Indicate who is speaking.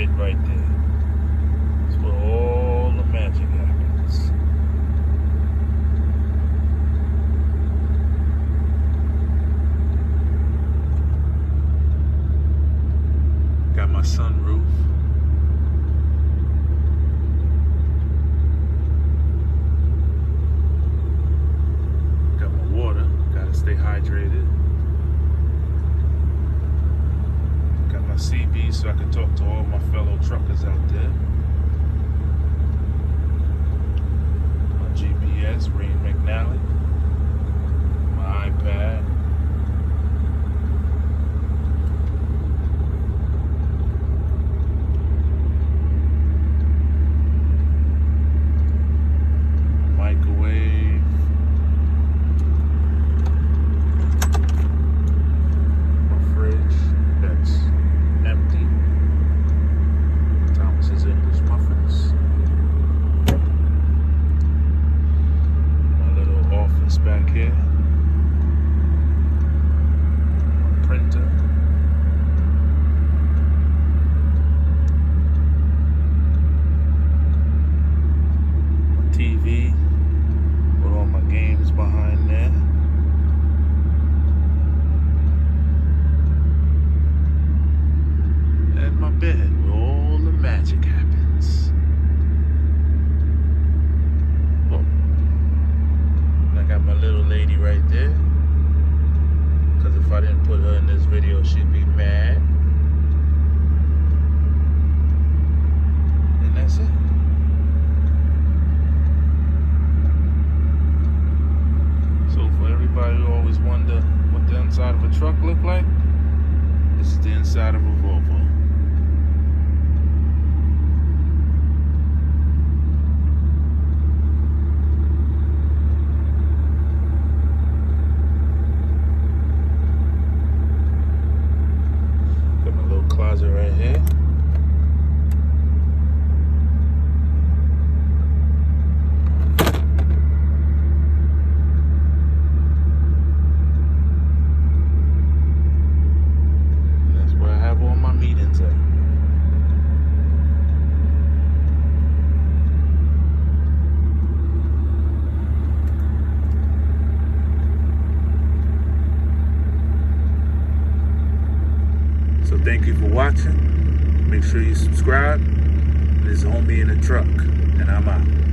Speaker 1: pit right there. It's where all the magic happens. Got my sunroof. Got my water. Gotta stay hydrated. Got my CB so I can talk to all my fellow truckers out there. My GPS, Ray McNally. My iPad. Microwave. My fridge that's empty. Thomas's English muffins. My little office back here. My printer. My TV with all my games behind there. And my bed where all the magic happens. Oh. And I got my little lady right there. Because if I didn't put her in this video, she'd be mad. And that's it. So for everybody who always wonder what the inside of a truck look like, this is the inside of a Volvo. Got my little closet right here. And that's where I have all my meetings at. So thank you for watching. Make sure you subscribe. This is Homie in the Truck, and I'm out.